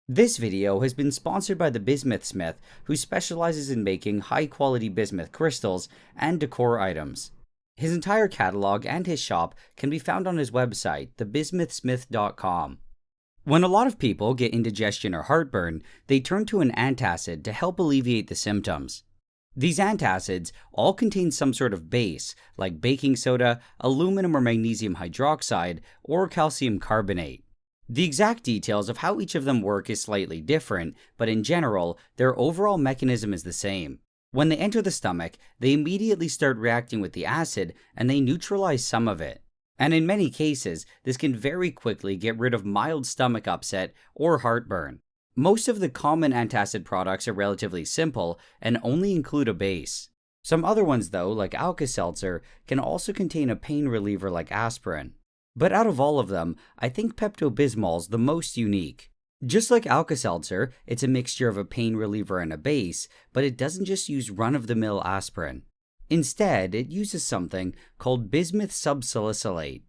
This video has been sponsored by the Bismuth Smith, who specializes in making high-quality bismuth crystals and decor items. His entire catalog and his shop can be found on his website, thebismuthsmith.com. When a lot of people get indigestion or heartburn, they turn to an antacid to help alleviate the symptoms. These antacids all contain some sort of base, like baking soda, aluminum or magnesium hydroxide, or calcium carbonate. The exact details of how each of them work is slightly different, but in general, their overall mechanism is the same. When they enter the stomach, they immediately start reacting with the acid and they neutralize some of it. And in many cases, this can very quickly get rid of mild stomach upset or heartburn. Most of the common antacid products are relatively simple and only include a base. Some other ones though, like Alka-Seltzer, can also contain a pain reliever like aspirin. But out of all of them, I think Pepto Bismol's the most unique. Just like Alka-Seltzer, it's a mixture of a pain reliever and a base, but it doesn't just use run-of-the-mill aspirin. Instead, it uses something called bismuth subsalicylate.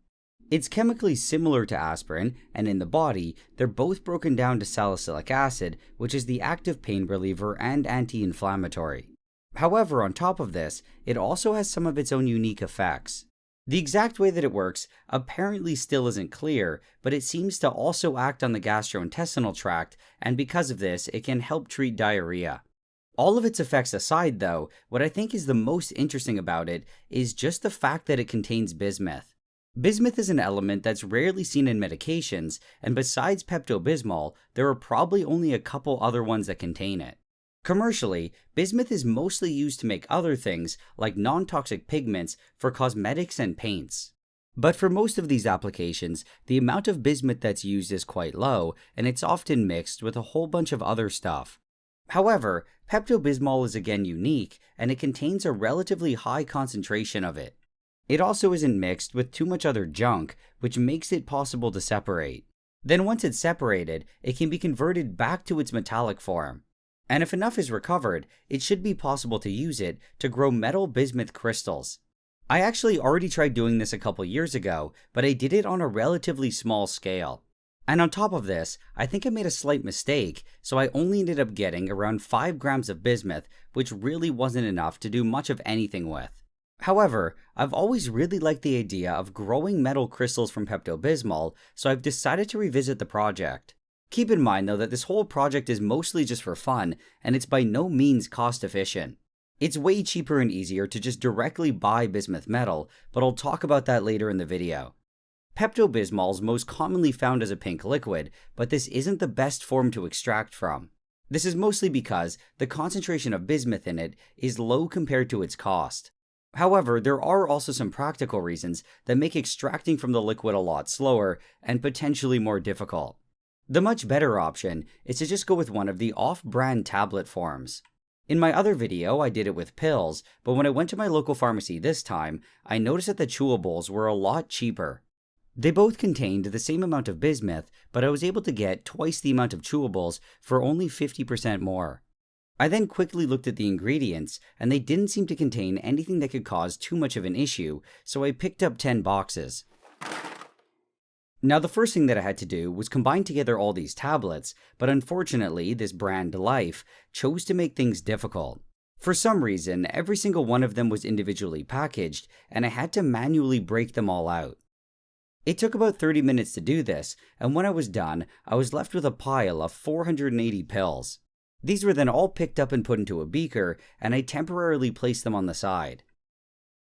It's chemically similar to aspirin, and in the body, they're both broken down to salicylic acid, which is the active pain reliever and anti-inflammatory. However, on top of this, it also has some of its own unique effects. The exact way that it works apparently still isn't clear, but it seems to also act on the gastrointestinal tract, and because of this, it can help treat diarrhea. All of its effects aside though, what I think is the most interesting about it is just the fact that it contains bismuth. Bismuth is an element that's rarely seen in medications, and besides Pepto Bismol, there are probably only a couple other ones that contain it. Commercially, bismuth is mostly used to make other things like non-toxic pigments for cosmetics and paints. But for most of these applications, the amount of bismuth that's used is quite low, and it's often mixed with a whole bunch of other stuff. However, Pepto Bismol is again unique, and it contains a relatively high concentration of it. It also isn't mixed with too much other junk, which makes it possible to separate. Then once it's separated, it can be converted back to its metallic form. And if enough is recovered, it should be possible to use it to grow metal bismuth crystals. I actually already tried doing this a couple years ago, but I did it on a relatively small scale. And on top of this, I think I made a slight mistake, so I only ended up getting around 5 grams of bismuth, which really wasn't enough to do much of anything with. However, I've always really liked the idea of growing metal crystals from Pepto Bismol, so I've decided to revisit the project. Keep in mind though that this whole project is mostly just for fun, and it's by no means cost efficient. It's way cheaper and easier to just directly buy bismuth metal, but I'll talk about that later in the video. Pepto Bismol is most commonly found as a pink liquid, but this isn't the best form to extract from. This is mostly because the concentration of bismuth in it is low compared to its cost. However, there are also some practical reasons that make extracting from the liquid a lot slower and potentially more difficult. The much better option is to just go with one of the off-brand tablet forms. In my other video, I did it with pills, but when I went to my local pharmacy this time, I noticed that the chewables were a lot cheaper. They both contained the same amount of bismuth, but I was able to get twice the amount of chewables for only 50% more. I then quickly looked at the ingredients, and they didn't seem to contain anything that could cause too much of an issue, so I picked up 10 boxes. Now the first thing that I had to do was combine together all these tablets, but unfortunately this brand Life chose to make things difficult. For some reason, every single one of them was individually packaged, and I had to manually break them all out. It took about 30 minutes to do this, and when I was done, I was left with a pile of 480 pills. These were then all picked up and put into a beaker, and I temporarily placed them on the side.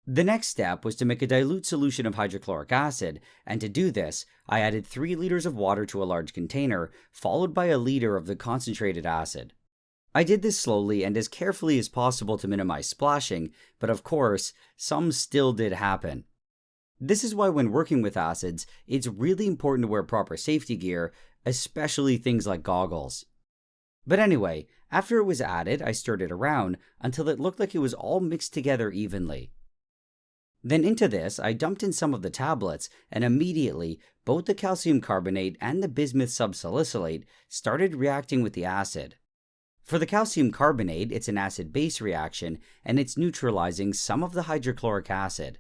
The next step was to make a dilute solution of hydrochloric acid, and to do this, I added 3 liters of water to a large container, followed by a liter of the concentrated acid. I did this slowly and as carefully as possible to minimize splashing, but of course, some still did happen. This is why when working with acids, it's really important to wear proper safety gear, especially things like goggles. But anyway, after it was added, I stirred it around until it looked like it was all mixed together evenly. Then into this, I dumped in some of the tablets, and immediately, both the calcium carbonate and the bismuth subsalicylate started reacting with the acid. For the calcium carbonate, it's an acid-base reaction, and it's neutralizing some of the hydrochloric acid.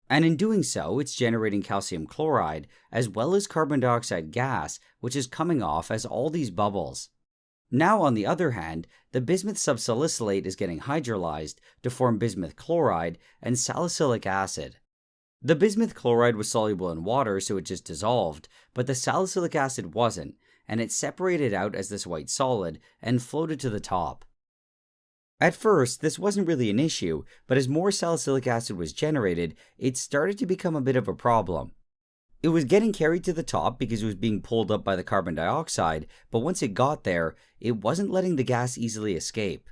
And in doing so, it's generating calcium chloride as well as carbon dioxide gas, which is coming off as all these bubbles. Now, on the other hand, the bismuth subsalicylate is getting hydrolyzed to form bismuth chloride and salicylic acid. The bismuth chloride was soluble in water, so it just dissolved, but the salicylic acid wasn't, and it separated out as this white solid and floated to the top. At first, this wasn't really an issue, but as more salicylic acid was generated, it started to become a bit of a problem. It was getting carried to the top because it was being pulled up by the carbon dioxide, but once it got there, it wasn't letting the gas easily escape.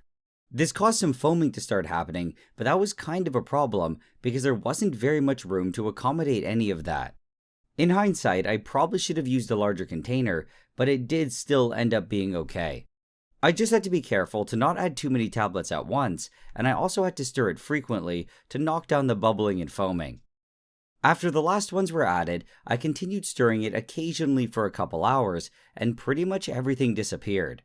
This caused some foaming to start happening, but that was kind of a problem because there wasn't very much room to accommodate any of that. In hindsight, I probably should have used a larger container, but it did still end up being okay. I just had to be careful to not add too many tablets at once, and I also had to stir it frequently to knock down the bubbling and foaming. After the last ones were added, I continued stirring it occasionally for a couple hours, and pretty much everything disappeared.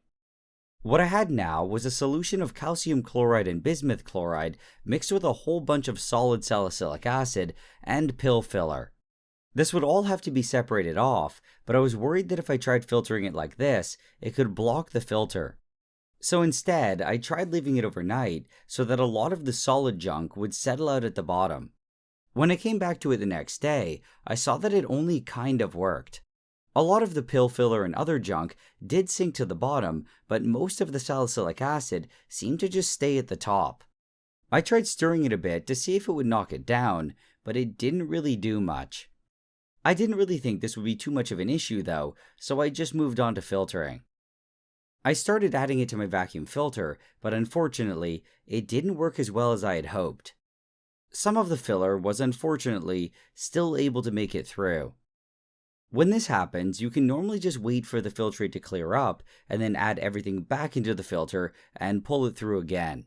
What I had now was a solution of calcium chloride and bismuth chloride mixed with a whole bunch of solid salicylic acid and pill filler. This would all have to be separated off, but I was worried that if I tried filtering it like this, it could block the filter. So instead, I tried leaving it overnight so that a lot of the solid junk would settle out at the bottom. When I came back to it the next day, I saw that it only kind of worked. A lot of the pill filler and other junk did sink to the bottom, but most of the salicylic acid seemed to just stay at the top. I tried stirring it a bit to see if it would knock it down, but it didn't really do much. I didn't really think this would be too much of an issue though, so I just moved on to filtering. I started adding it to my vacuum filter, but unfortunately, it didn't work as well as I had hoped. Some of the filler was unfortunately still able to make it through. When this happens, you can normally just wait for the filtrate to clear up and then add everything back into the filter and pull it through again.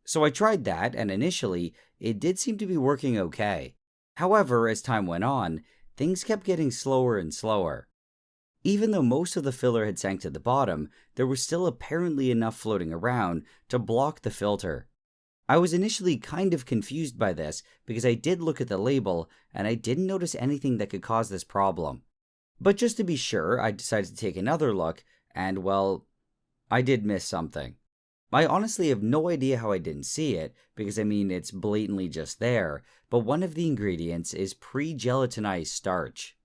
So I tried that, and initially, it did seem to be working okay. However, as time went on, things kept getting slower and slower. Even though most of the filler had sank to the bottom, there was still apparently enough floating around to block the filter. I was initially kind of confused by this because I did look at the label and I didn't notice anything that could cause this problem. But just to be sure, I decided to take another look, and well, I did miss something. I honestly have no idea how I didn't see it, because I mean, it's blatantly just there, but one of the ingredients is pre-gelatinized starch.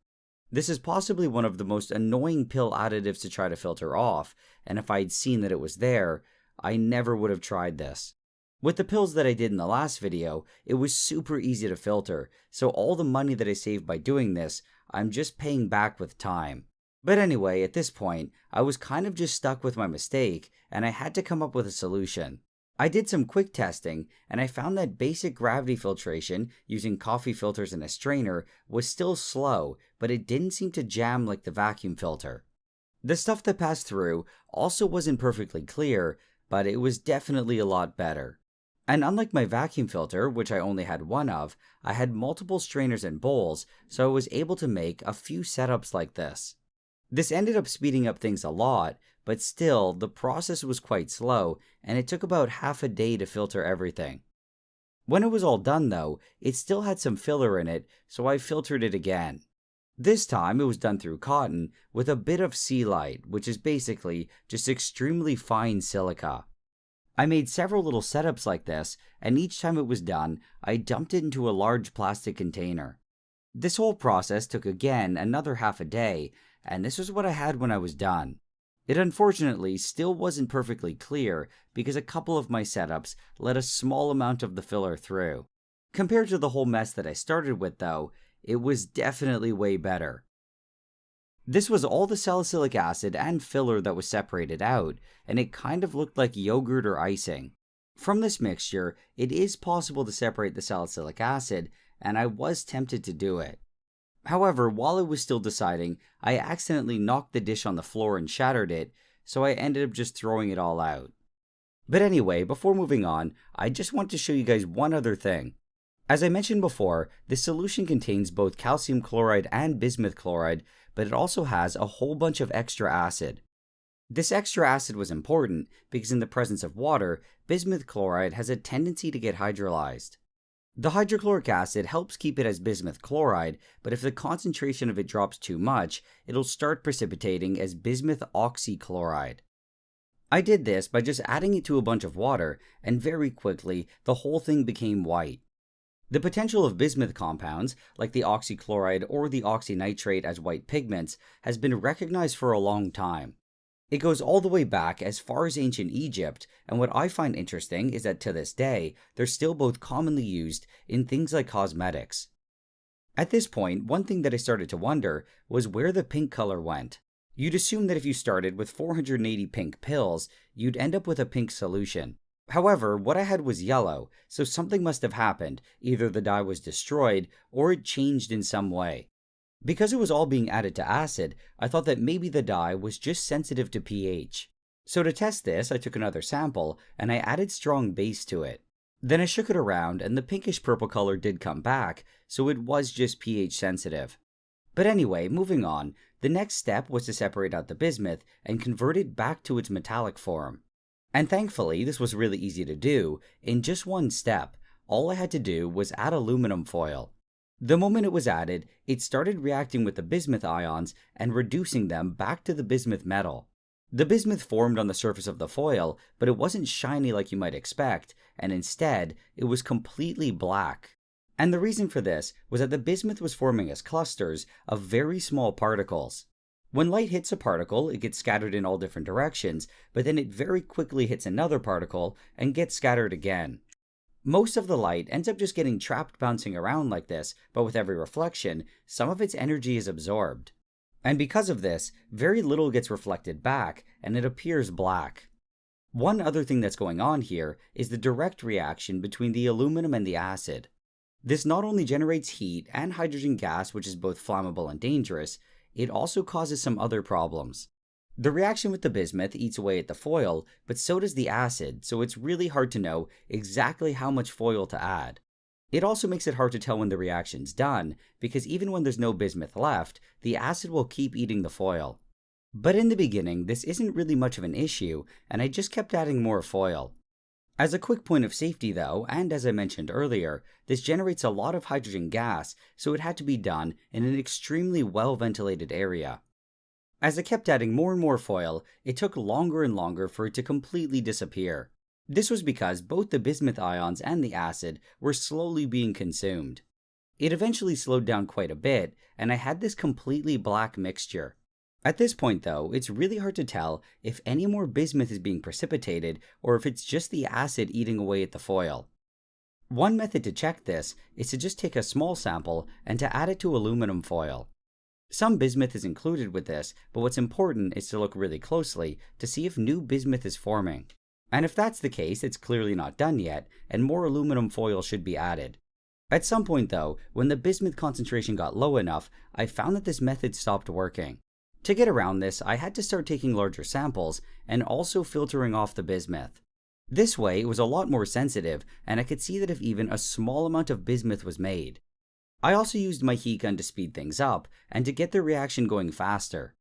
This is possibly one of the most annoying pill additives to try to filter off, and if I'd seen that it was there, I never would have tried this. With the pills that I did in the last video, it was super easy to filter, so all the money that I saved by doing this, I'm just paying back with time. But anyway, at this point, I was kind of just stuck with my mistake, and I had to come up with a solution. I did some quick testing, and I found that basic gravity filtration using coffee filters and a strainer was still slow, but it didn't seem to jam like the vacuum filter. The stuff that passed through also wasn't perfectly clear, but it was definitely a lot better. And unlike my vacuum filter, which I only had one of, I had multiple strainers and bowls, so I was able to make a few setups like this. This ended up speeding up things a lot, but still, the process was quite slow, and it took about half a day to filter everything. When it was all done though, it still had some filler in it, so I filtered it again. This time it was done through cotton with a bit of sea light, which is basically just extremely fine silica. I made several little setups like this, and each time it was done, I dumped it into a large plastic container. This whole process took again another half a day, and this was what I had when I was done. It unfortunately still wasn't perfectly clear because a couple of my setups let a small amount of the filler through. Compared to the whole mess that I started with though, it was definitely way better. This was all the salicylic acid and filler that was separated out, and it kind of looked like yogurt or icing. From this mixture, it is possible to separate the salicylic acid, and I was tempted to do it. However, while I was still deciding, I accidentally knocked the dish on the floor and shattered it, so I ended up just throwing it all out. But anyway, before moving on, I just want to show you guys one other thing. As I mentioned before, this solution contains both calcium chloride and bismuth chloride, but it also has a whole bunch of extra acid. This extra acid was important because in the presence of water, bismuth chloride has a tendency to get hydrolyzed. The hydrochloric acid helps keep it as bismuth chloride, but if the concentration of it drops too much, it'll start precipitating as bismuth oxychloride. I did this by just adding it to a bunch of water, and very quickly, the whole thing became white. The potential of bismuth compounds, like the oxychloride or the oxynitrate as white pigments, has been recognized for a long time. It goes all the way back as far as ancient Egypt, and what I find interesting is that to this day, they're still both commonly used in things like cosmetics. At this point, one thing that I started to wonder was where the pink color went. You'd assume that if you started with 480 pink pills, you'd end up with a pink solution. However, what I had was yellow, so something must have happened. Either the dye was destroyed, or it changed in some way. Because it was all being added to acid, I thought that maybe the dye was just sensitive to pH. So to test this, I took another sample, and I added strong base to it. Then I shook it around, and the pinkish purple color did come back, so it was just pH sensitive. But anyway, moving on, the next step was to separate out the bismuth and convert it back to its metallic form. And thankfully, this was really easy to do. In just one step, all I had to do was add aluminum foil. The moment it was added, it started reacting with the bismuth ions and reducing them back to the bismuth metal. The bismuth formed on the surface of the foil, but it wasn't shiny like you might expect, and instead, it was completely black. And the reason for this was that the bismuth was forming as clusters of very small particles. When light hits a particle, it gets scattered in all different directions, but then it very quickly hits another particle and gets scattered again. Most of the light ends up just getting trapped bouncing around like this, but with every reflection, some of its energy is absorbed. And because of this, very little gets reflected back, and it appears black. One other thing that's going on here is the direct reaction between the aluminum and the acid. This not only generates heat and hydrogen gas, which is both flammable and dangerous, it also causes some other problems. The reaction with the bismuth eats away at the foil, but so does the acid, so it's really hard to know exactly how much foil to add. It also makes it hard to tell when the reaction's done, because even when there's no bismuth left, the acid will keep eating the foil. But in the beginning, this isn't really much of an issue, and I just kept adding more foil. As a quick point of safety though, and as I mentioned earlier, this generates a lot of hydrogen gas, so it had to be done in an extremely well-ventilated area. As I kept adding more and more foil, it took longer and longer for it to completely disappear. This was because both the bismuth ions and the acid were slowly being consumed. It eventually slowed down quite a bit, and I had this completely black mixture. At this point though, it's really hard to tell if any more bismuth is being precipitated or if it's just the acid eating away at the foil. One method to check this is to just take a small sample and to add it to aluminum foil. Some bismuth is included with this, but what's important is to look really closely to see if new bismuth is forming. And if that's the case, it's clearly not done yet, and more aluminum foil should be added. At some point though, when the bismuth concentration got low enough, I found that this method stopped working. To get around this, I had to start taking larger samples and also filtering off the bismuth. This way, it was a lot more sensitive, and I could see that if even a small amount of bismuth was made. I also used my heat gun to speed things up and to get the reaction going faster.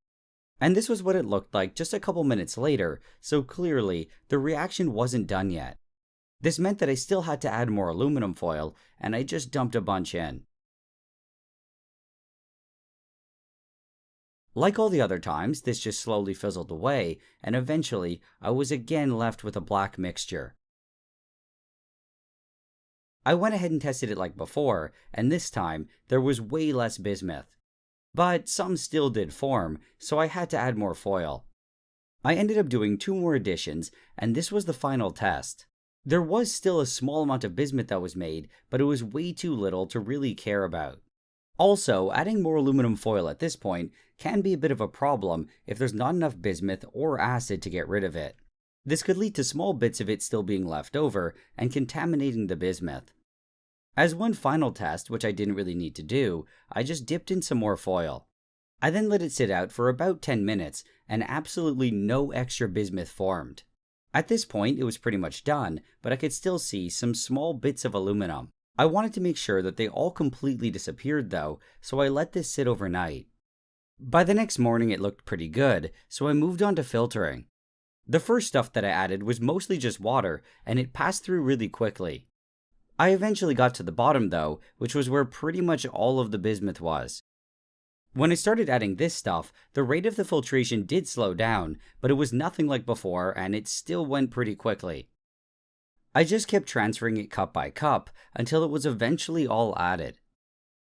And this was what it looked like just a couple minutes later, so clearly, the reaction wasn't done yet. This meant that I still had to add more aluminum foil, and I just dumped a bunch in. Like all the other times, this just slowly fizzled away, and eventually, I was again left with a black mixture. I went ahead and tested it like before, and this time, there was way less bismuth. But some still did form, so I had to add more foil. I ended up doing 2 more additions, and this was the final test. There was still a small amount of bismuth that was made, but it was way too little to really care about. Also, adding more aluminum foil at this point can be a bit of a problem if there's not enough bismuth or acid to get rid of it. This could lead to small bits of it still being left over and contaminating the bismuth. As one final test, which I didn't really need to do, I just dipped in some more foil. I then let it sit out for about 10 minutes, and absolutely no extra bismuth formed. At this point, it was pretty much done, but I could still see some small bits of aluminum. I wanted to make sure that they all completely disappeared though, so I let this sit overnight. By the next morning it looked pretty good, so I moved on to filtering. The first stuff that I added was mostly just water, and it passed through really quickly. I eventually got to the bottom though, which was where pretty much all of the bismuth was. When I started adding this stuff, the rate of the filtration did slow down, but it was nothing like before and it still went pretty quickly. I just kept transferring it cup by cup until it was eventually all added.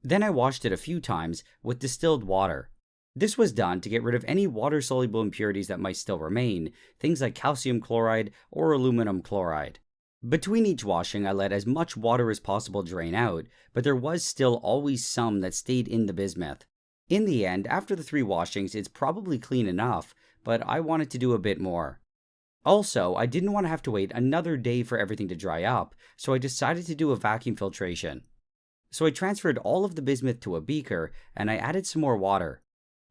Then I washed it a few times with distilled water. This was done to get rid of any water-soluble impurities that might still remain, things like calcium chloride or aluminum chloride. Between each washing, I let as much water as possible drain out, but there was still always some that stayed in the bismuth. In the end, after the 3 washings, it's probably clean enough, but I wanted to do a bit more. Also, I didn't want to have to wait another day for everything to dry up, so I decided to do a vacuum filtration. So I transferred all of the bismuth to a beaker, and I added some more water.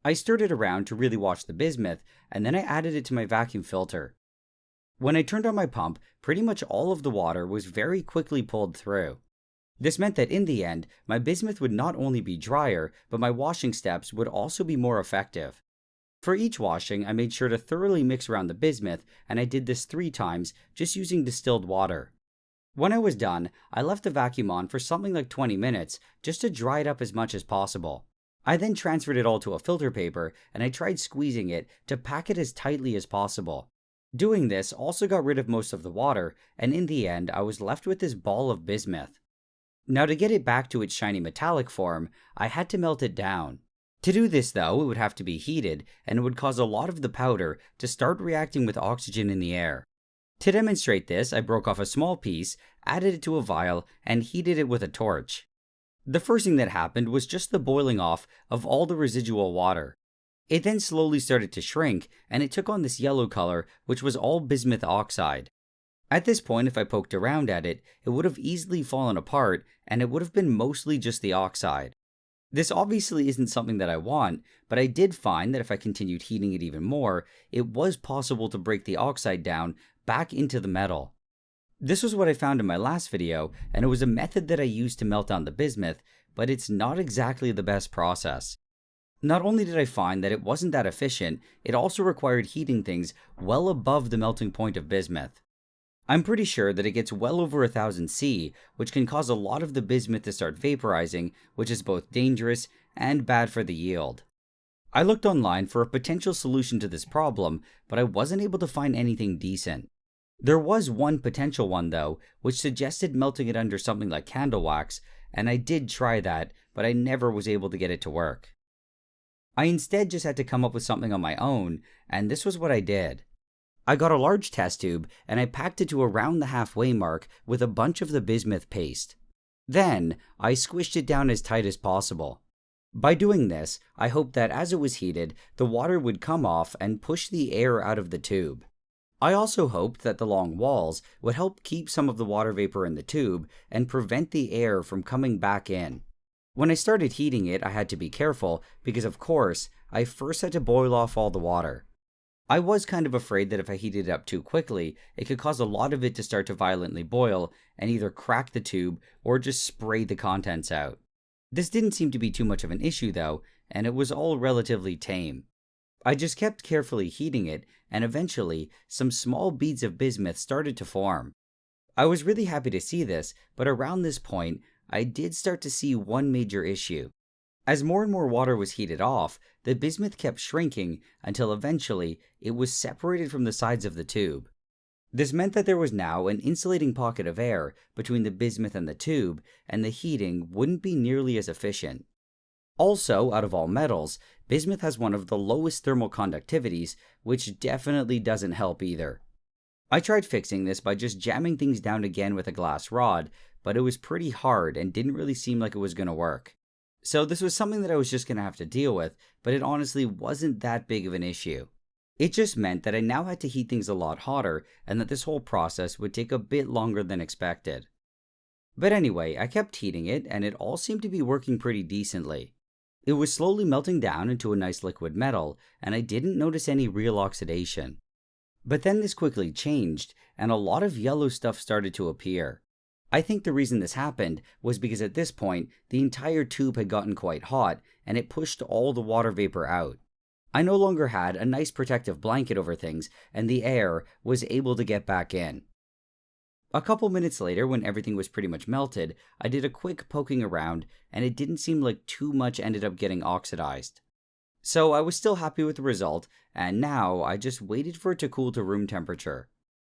I stirred it around to really wash the bismuth, and then I added it to my vacuum filter. When I turned on my pump, pretty much all of the water was very quickly pulled through. This meant that in the end, my bismuth would not only be drier, but my washing steps would also be more effective. For each washing, I made sure to thoroughly mix around the bismuth, and I did this 3 times, just using distilled water. When I was done, I left the vacuum on for something like 20 minutes, just to dry it up as much as possible. I then transferred it all to a filter paper, and I tried squeezing it to pack it as tightly as possible. Doing this also got rid of most of the water, and in the end, I was left with this ball of bismuth. Now to get it back to its shiny metallic form, I had to melt it down. To do this though, it would have to be heated, and it would cause a lot of the powder to start reacting with oxygen in the air. To demonstrate this, I broke off a small piece, added it to a vial, and heated it with a torch. The first thing that happened was just the boiling off of all the residual water. It then slowly started to shrink, and it took on this yellow color, which was all bismuth oxide. At this point, if I poked around at it, it would have easily fallen apart, and it would have been mostly just the oxide. This obviously isn't something that I want, but I did find that if I continued heating it even more, it was possible to break the oxide down back into the metal. This was what I found in my last video, and it was a method that I used to melt down the bismuth, but it's not exactly the best process. Not only did I find that it wasn't that efficient, it also required heating things well above the melting point of bismuth. I'm pretty sure that it gets well over 1000 C, which can cause a lot of the bismuth to start vaporizing, which is both dangerous and bad for the yield. I looked online for a potential solution to this problem, but I wasn't able to find anything decent. There was one potential one though, which suggested melting it under something like candle wax, and I did try that, but I never was able to get it to work. I instead just had to come up with something on my own, and this was what I did. I got a large test tube, and I packed it to around the halfway mark with a bunch of the bismuth paste. Then, I squished it down as tight as possible. By doing this, I hoped that as it was heated, the water would come off and push the air out of the tube. I also hoped that the long walls would help keep some of the water vapor in the tube and prevent the air from coming back in. When I started heating it, I had to be careful because, of course, I first had to boil off all the water. I was kind of afraid that if I heated it up too quickly, it could cause a lot of it to start to violently boil and either crack the tube or just spray the contents out. This didn't seem to be too much of an issue though, and it was all relatively tame. I just kept carefully heating it, and eventually, some small beads of bismuth started to form. I was really happy to see this, but around this point, I did start to see one major issue. As more and more water was heated off, the bismuth kept shrinking until eventually it was separated from the sides of the tube. This meant that there was now an insulating pocket of air between the bismuth and the tube, and the heating wouldn't be nearly as efficient. Also, out of all metals, bismuth has one of the lowest thermal conductivities, which definitely doesn't help either. I tried fixing this by just jamming things down again with a glass rod, but it was pretty hard and didn't really seem like it was going to work. So this was something that I was just going to have to deal with, but it honestly wasn't that big of an issue. It just meant that I now had to heat things a lot hotter, and that this whole process would take a bit longer than expected. But anyway, I kept heating it, and it all seemed to be working pretty decently. It was slowly melting down into a nice liquid metal, and I didn't notice any real oxidation. But then this quickly changed, and a lot of yellow stuff started to appear. I think the reason this happened was because at this point, the entire tube had gotten quite hot, and it pushed all the water vapor out. I no longer had a nice protective blanket over things, and the air was able to get back in. A couple minutes later, when everything was pretty much melted, I did a quick poking around, and it didn't seem like too much ended up getting oxidized. So I was still happy with the result, and now I just waited for it to cool to room temperature.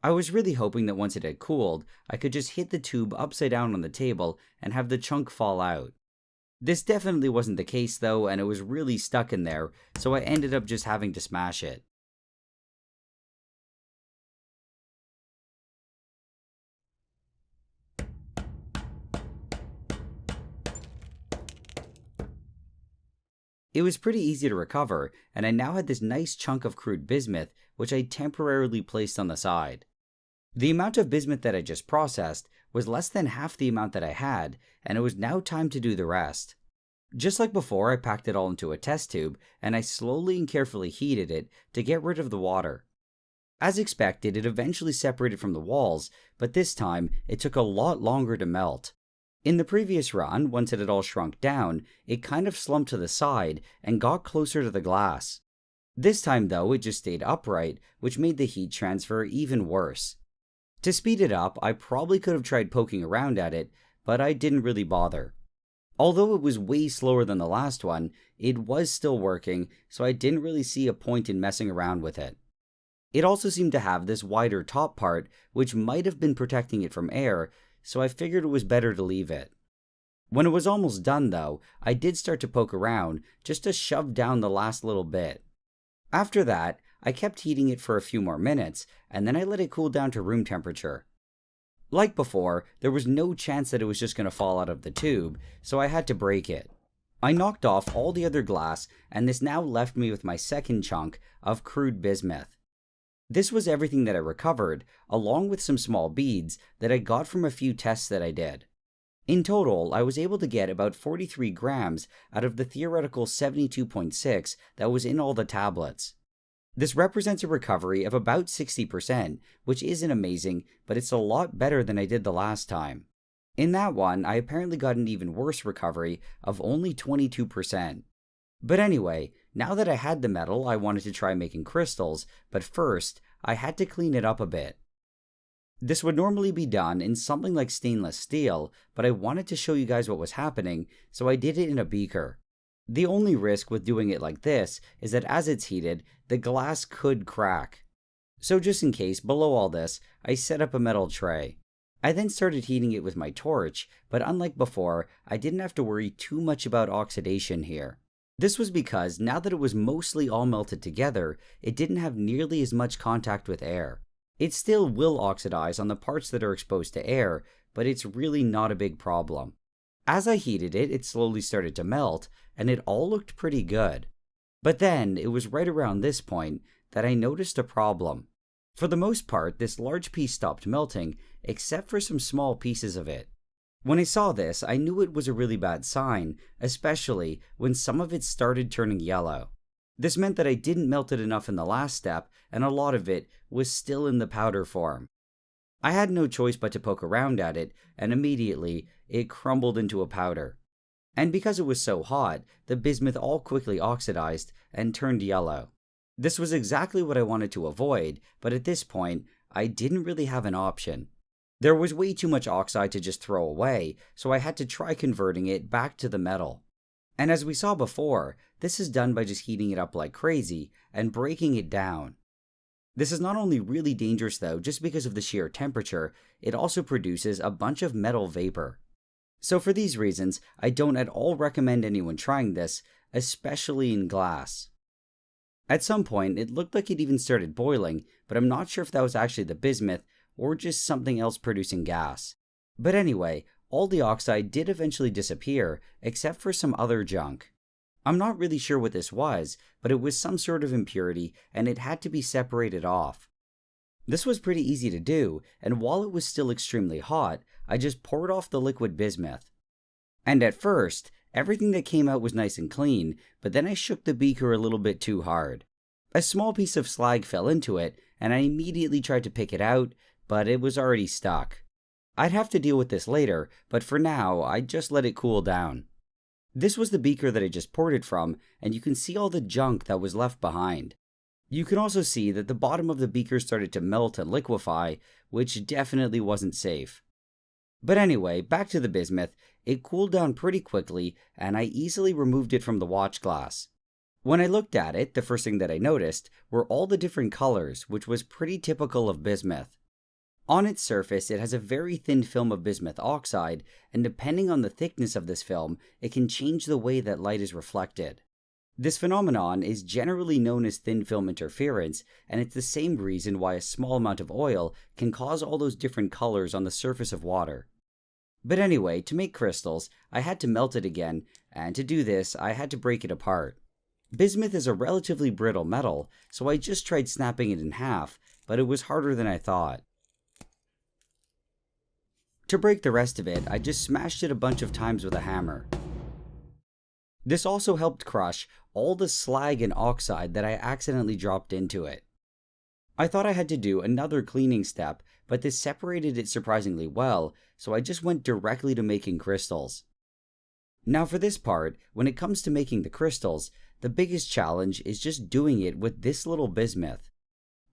I was really hoping that once it had cooled, I could just hit the tube upside down on the table and have the chunk fall out. This definitely wasn't the case though, and it was really stuck in there, so I ended up just having to smash it. It was pretty easy to recover, and I now had this nice chunk of crude bismuth, which I temporarily placed on the side. The amount of bismuth that I just processed was less than half the amount that I had, and it was now time to do the rest. Just like before, I packed it all into a test tube, and I slowly and carefully heated it to get rid of the water. As expected, it eventually separated from the walls, but this time, it took a lot longer to melt. In the previous run, once it had all shrunk down, it kind of slumped to the side and got closer to the glass. This time though, it just stayed upright, which made the heat transfer even worse. To speed it up, I probably could have tried poking around at it, but I didn't really bother. Although it was way slower than the last one, it was still working, so I didn't really see a point in messing around with it. It also seemed to have this wider top part, which might have been protecting it from air, so I figured it was better to leave it. When it was almost done though, I did start to poke around, just to shove down the last little bit. After that, I kept heating it for a few more minutes, and then I let it cool down to room temperature. Like before, there was no chance that it was just going to fall out of the tube, so I had to break it. I knocked off all the other glass, and this now left me with my second chunk of crude bismuth. This was everything that I recovered, along with some small beads that I got from a few tests that I did. In total, I was able to get about 43 grams out of the theoretical 72.6 that was in all the tablets. This represents a recovery of about 60%, which isn't amazing, but it's a lot better than I did the last time. In that one, I apparently got an even worse recovery of only 22%. But anyway, now that I had the metal, I wanted to try making crystals, but first, I had to clean it up a bit. This would normally be done in something like stainless steel, but I wanted to show you guys what was happening, so I did it in a beaker. The only risk with doing it like this is that as it's heated, the glass could crack. So just in case, below all this, I set up a metal tray. I then started heating it with my torch, but unlike before, I didn't have to worry too much about oxidation here. This was because now that it was mostly all melted together, it didn't have nearly as much contact with air. It still will oxidize on the parts that are exposed to air, but it's really not a big problem. As I heated it, it slowly started to melt, and it all looked pretty good. But then, it was right around this point that I noticed a problem. For the most part, this large piece stopped melting, except for some small pieces of it. When I saw this, I knew it was a really bad sign, especially when some of it started turning yellow. This meant that I didn't melt it enough in the last step, and a lot of it was still in the powder form. I had no choice but to poke around at it, and immediately, it crumbled into a powder. And because it was so hot, the bismuth all quickly oxidized and turned yellow. This was exactly what I wanted to avoid, but at this point, I didn't really have an option. There was way too much oxide to just throw away, so I had to try converting it back to the metal. And as we saw before, this is done by just heating it up like crazy and breaking it down. This is not only really dangerous though, just because of the sheer temperature, it also produces a bunch of metal vapor. So for these reasons, I don't at all recommend anyone trying this, especially in glass. At some point, it looked like it even started boiling, but I'm not sure if that was actually the bismuth or just something else producing gas. But anyway, all the oxide did eventually disappear, except for some other junk. I'm not really sure what this was, but it was some sort of impurity, and it had to be separated off. This was pretty easy to do, and while it was still extremely hot, I just poured off the liquid bismuth. And at first, everything that came out was nice and clean, but then I shook the beaker a little bit too hard. A small piece of slag fell into it, and I immediately tried to pick it out, but it was already stuck. I'd have to deal with this later, but for now, I just let it cool down. This was the beaker that I just poured it from, and you can see all the junk that was left behind. You can also see that the bottom of the beaker started to melt and liquefy, which definitely wasn't safe. But anyway, back to the bismuth. It cooled down pretty quickly, and I easily removed it from the watch glass. When I looked at it, the first thing that I noticed were all the different colors, which was pretty typical of bismuth. On its surface, it has a very thin film of bismuth oxide, and depending on the thickness of this film, it can change the way that light is reflected. This phenomenon is generally known as thin film interference, and it's the same reason why a small amount of oil can cause all those different colors on the surface of water. But anyway, to make crystals, I had to melt it again, and to do this, I had to break it apart. Bismuth is a relatively brittle metal, so I just tried snapping it in half, but it was harder than I thought. To break the rest of it, I just smashed it a bunch of times with a hammer. This also helped crush all the slag and oxide that I accidentally dropped into it. I thought I had to do another cleaning step, but this separated it surprisingly well, so I just went directly to making crystals. Now for this part, when it comes to making the crystals, the biggest challenge is just doing it with this little bismuth.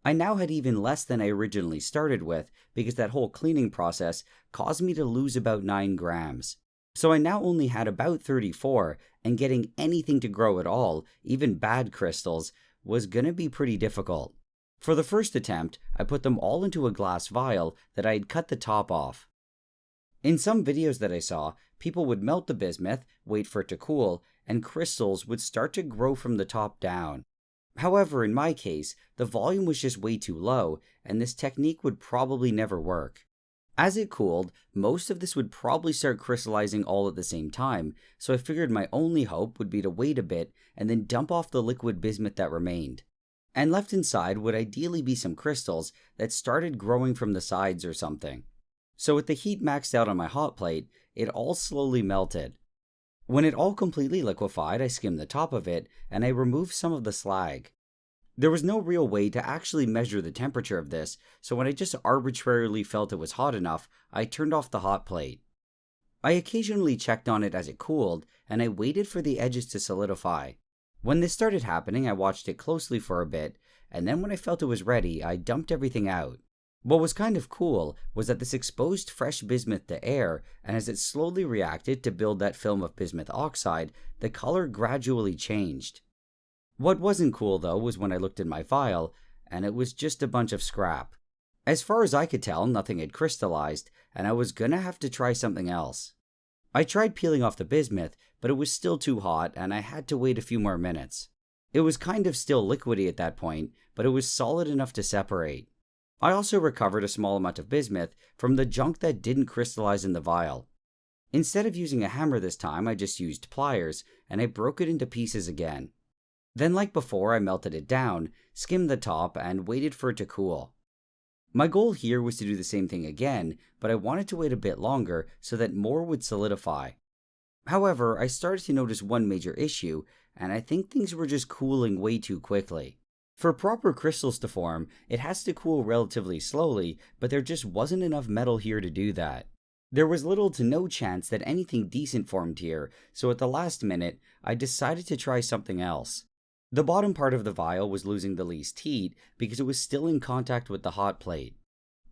I now had even less than I originally started with, because that whole cleaning process caused me to lose about 9 grams. So I now only had about 34, and getting anything to grow at all, even bad crystals, was gonna be pretty difficult. For the first attempt, I put them all into a glass vial that I had cut the top off. In some videos that I saw, people would melt the bismuth, wait for it to cool, and crystals would start to grow from the top down. However, in my case, the volume was just way too low, and this technique would probably never work. As it cooled, most of this would probably start crystallizing all at the same time, so I figured my only hope would be to wait a bit and then dump off the liquid bismuth that remained. And left inside would ideally be some crystals that started growing from the sides or something. So with the heat maxed out on my hot plate, it all slowly melted. When it all completely liquefied, I skimmed the top of it, and I removed some of the slag. There was no real way to actually measure the temperature of this, so when I just arbitrarily felt it was hot enough, I turned off the hot plate. I occasionally checked on it as it cooled, and I waited for the edges to solidify. When this started happening, I watched it closely for a bit, and then when I felt it was ready, I dumped everything out. What was kind of cool was that this exposed fresh bismuth to air, and as it slowly reacted to build that film of bismuth oxide, the color gradually changed. What wasn't cool though was when I looked in my vial, and it was just a bunch of scrap. As far as I could tell, nothing had crystallized, and I was gonna have to try something else. I tried peeling off the bismuth, but it was still too hot, and I had to wait a few more minutes. It was kind of still liquidy at that point, but it was solid enough to separate. I also recovered a small amount of bismuth from the junk that didn't crystallize in the vial. Instead of using a hammer this time, I just used pliers, and I broke it into pieces again. Then like before, I melted it down, skimmed the top, and waited for it to cool. My goal here was to do the same thing again, but I wanted to wait a bit longer so that more would solidify. However, I started to notice one major issue, and I think things were just cooling way too quickly. For proper crystals to form, it has to cool relatively slowly, but there just wasn't enough metal here to do that. There was little to no chance that anything decent formed here, so at the last minute, I decided to try something else. The bottom part of the vial was losing the least heat because it was still in contact with the hot plate.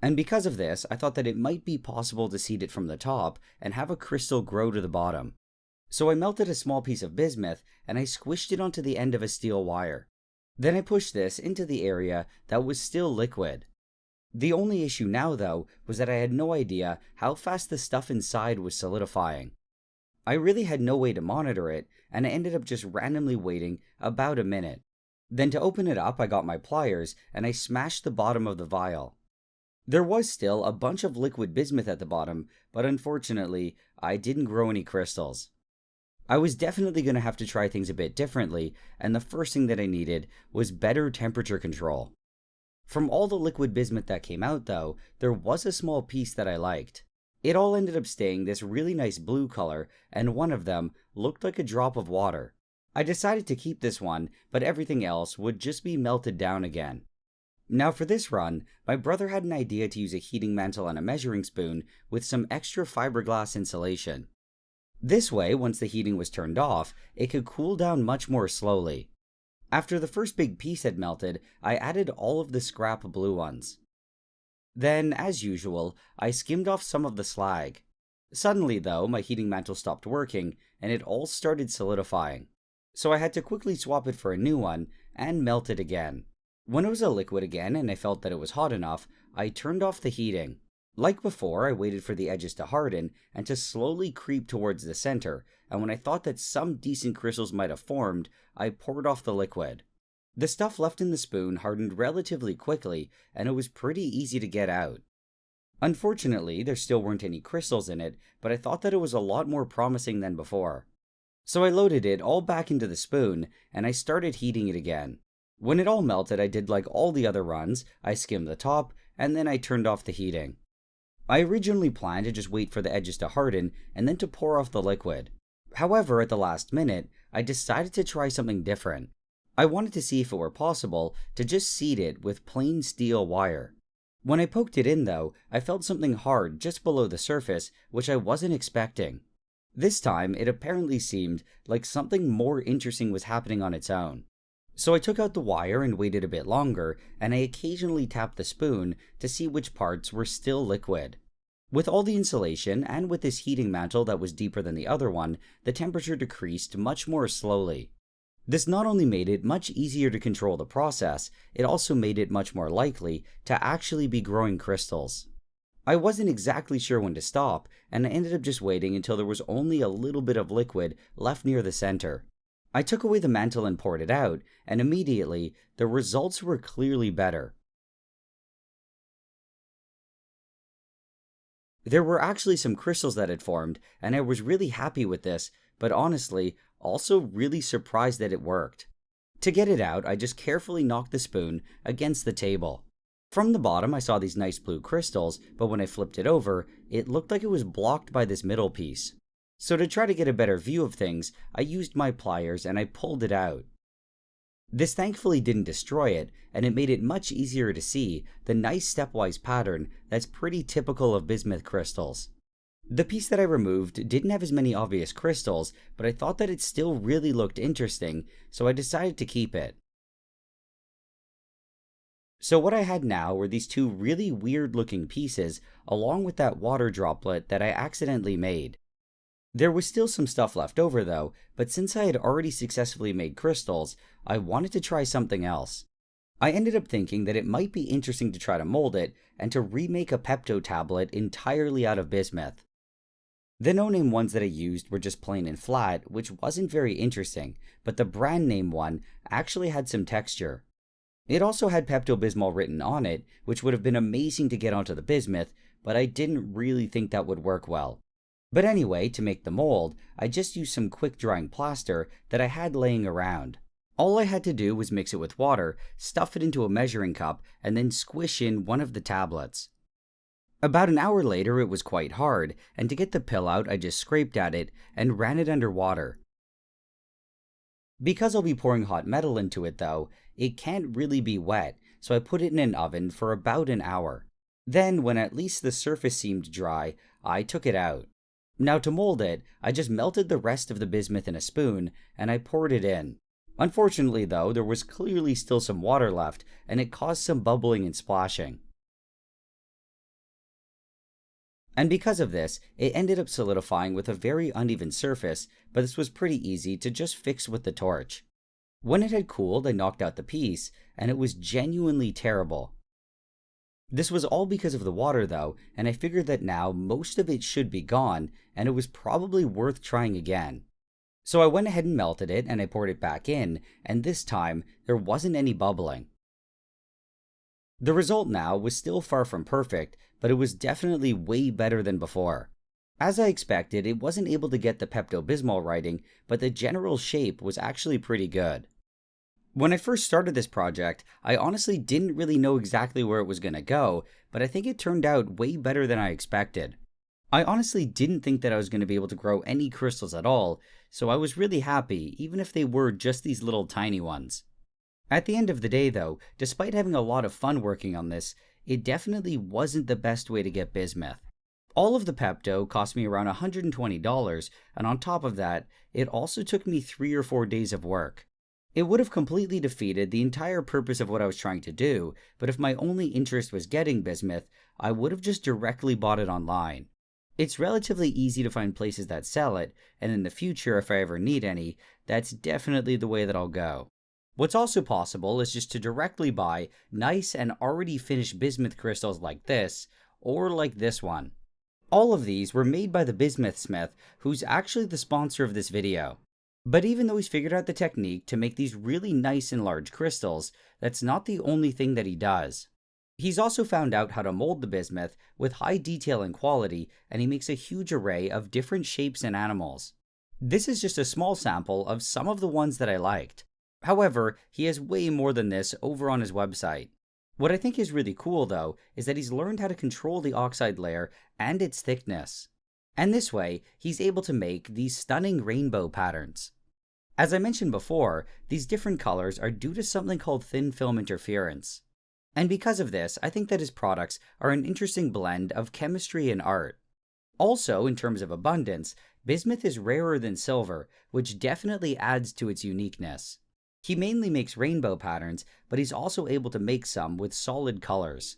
And because of this, I thought that it might be possible to seed it from the top and have a crystal grow to the bottom. So I melted a small piece of bismuth and I squished it onto the end of a steel wire. Then I pushed this into the area that was still liquid. The only issue now though was that I had no idea how fast the stuff inside was solidifying. I really had no way to monitor it, and I ended up just randomly waiting about a minute. Then to open it up, I got my pliers and I smashed the bottom of the vial. There was still a bunch of liquid bismuth at the bottom, but unfortunately, I didn't grow any crystals. I was definitely going to have to try things a bit differently, and the first thing that I needed was better temperature control. From all the liquid bismuth that came out though, there was a small piece that I liked. It all ended up staying this really nice blue color, and one of them looked like a drop of water. I decided to keep this one, but everything else would just be melted down again. Now for this run, my brother had an idea to use a heating mantle and a measuring spoon with some extra fiberglass insulation. This way, once the heating was turned off, it could cool down much more slowly. After the first big piece had melted, I added all of the scrap blue ones. Then, as usual, I skimmed off some of the slag. Suddenly, though, my heating mantle stopped working, and it all started solidifying. So I had to quickly swap it for a new one, and melt it again. When it was a liquid again and I felt that it was hot enough, I turned off the heating. Like before, I waited for the edges to harden and to slowly creep towards the center, and when I thought that some decent crystals might have formed, I poured off the liquid. The stuff left in the spoon hardened relatively quickly, and it was pretty easy to get out. Unfortunately, there still weren't any crystals in it, but I thought that it was a lot more promising than before. So I loaded it all back into the spoon, and I started heating it again. When it all melted, I did like all the other runs, I skimmed the top, and then I turned off the heating. I originally planned to just wait for the edges to harden, and then to pour off the liquid. However, at the last minute, I decided to try something different. I wanted to see if it were possible to just seat it with plain steel wire. When I poked it in though, I felt something hard just below the surface, which I wasn't expecting. This time, it apparently seemed like something more interesting was happening on its own. So I took out the wire and waited a bit longer, and I occasionally tapped the spoon to see which parts were still liquid. With all the insulation, and with this heating mantle that was deeper than the other one, the temperature decreased much more slowly. This not only made it much easier to control the process, it also made it much more likely to actually be growing crystals. I wasn't exactly sure when to stop, and I ended up just waiting until there was only a little bit of liquid left near the center. I took away the mantle and poured it out, and immediately, the results were clearly better. There were actually some crystals that had formed, and I was really happy with this, but honestly, also really surprised that it worked. To get it out, I just carefully knocked the spoon against the table. From the bottom, I saw these nice blue crystals, but when I flipped it over, it looked like it was blocked by this middle piece. So to try to get a better view of things, I used my pliers and I pulled it out. This thankfully didn't destroy it, and it made it much easier to see the nice stepwise pattern that's pretty typical of bismuth crystals. The piece that I removed didn't have as many obvious crystals, but I thought that it still really looked interesting, so I decided to keep it. So what I had now were these two really weird looking pieces, along with that water droplet that I accidentally made. There was still some stuff left over though, but since I had already successfully made crystals, I wanted to try something else. I ended up thinking that it might be interesting to try to mold it, and to remake a Pepto tablet entirely out of bismuth. The no-name ones that I used were just plain and flat, which wasn't very interesting, but the brand name one actually had some texture. It also had Pepto Bismol written on it, which would have been amazing to get onto the bismuth, but I didn't really think that would work well. But anyway, to make the mold, I just used some quick drying plaster that I had laying around. All I had to do was mix it with water, stuff it into a measuring cup, and then squish in one of the tablets. About an hour later, it was quite hard, and to get the pill out, I just scraped at it and ran it under water. Because I'll be pouring hot metal into it though, it can't really be wet, so I put it in an oven for about an hour. Then, when at least the surface seemed dry, I took it out. Now to mold it, I just melted the rest of the bismuth in a spoon, and I poured it in. Unfortunately though, there was clearly still some water left, and it caused some bubbling and splashing. And because of this, it ended up solidifying with a very uneven surface, but this was pretty easy to just fix with the torch. When it had cooled, I knocked out the piece, and it was genuinely terrible. This was all because of the water though, and I figured that now most of it should be gone, and it was probably worth trying again. So I went ahead and melted it, and I poured it back in, and this time, there wasn't any bubbling. The result now was still far from perfect, but it was definitely way better than before. As I expected, it wasn't able to get the Pepto Bismol writing, but the general shape was actually pretty good. When I first started this project, I honestly didn't really know exactly where it was going to go, but I think it turned out way better than I expected. I honestly didn't think that I was going to be able to grow any crystals at all, so I was really happy, even if they were just these little tiny ones. At the end of the day though, despite having a lot of fun working on this, it definitely wasn't the best way to get bismuth. All of the Pepto cost me around $120, and on top of that, it also took me 3 or 4 days of work. It would have completely defeated the entire purpose of what I was trying to do, but if my only interest was getting bismuth, I would have just directly bought it online. It's relatively easy to find places that sell it, and in the future, if I ever need any, that's definitely the way that I'll go. What's also possible is just to directly buy nice and already finished bismuth crystals like this, or like this one. All of these were made by the bismuthsmith, who's actually the sponsor of this video. But even though he's figured out the technique to make these really nice and large crystals, that's not the only thing that he does. He's also found out how to mold the bismuth with high detail and quality, and he makes a huge array of different shapes and animals. This is just a small sample of some of the ones that I liked. However, he has way more than this over on his website. What I think is really cool though, is that he's learned how to control the oxide layer and its thickness. And this way, he's able to make these stunning rainbow patterns. As I mentioned before, these different colors are due to something called thin film interference. And because of this, I think that his products are an interesting blend of chemistry and art. Also, in terms of abundance, bismuth is rarer than silver, which definitely adds to its uniqueness. He mainly makes rainbow patterns, but he's also able to make some with solid colors.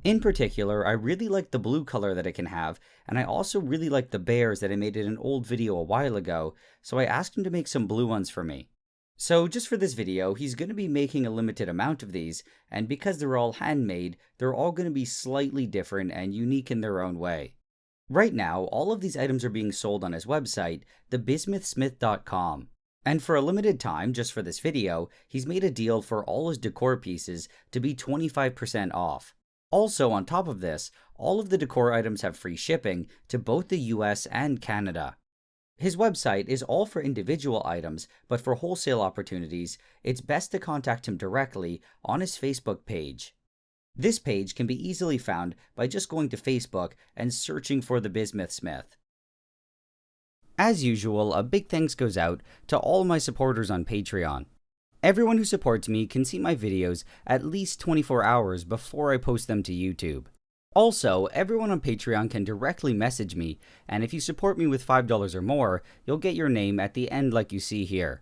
In particular, I really like the blue color that it can have, and I also really like the bears that I made in an old video a while ago, so I asked him to make some blue ones for me. So just for this video, he's going to be making a limited amount of these, and because they're all handmade, they're all going to be slightly different and unique in their own way. Right now, all of these items are being sold on his website, thebismuthsmith.com. And for a limited time, just for this video, he's made a deal for all his decor pieces to be 25% off. Also, on top of this, all of the decor items have free shipping to both the US and Canada. His website is all for individual items, but for wholesale opportunities, it's best to contact him directly on his Facebook page. This page can be easily found by just going to Facebook and searching for the Bismuthsmith. As usual, a big thanks goes out to all my supporters on Patreon. Everyone who supports me can see my videos at least 24 hours before I post them to YouTube. Also, everyone on Patreon can directly message me, and if you support me with $5 or more, you'll get your name at the end like you see here.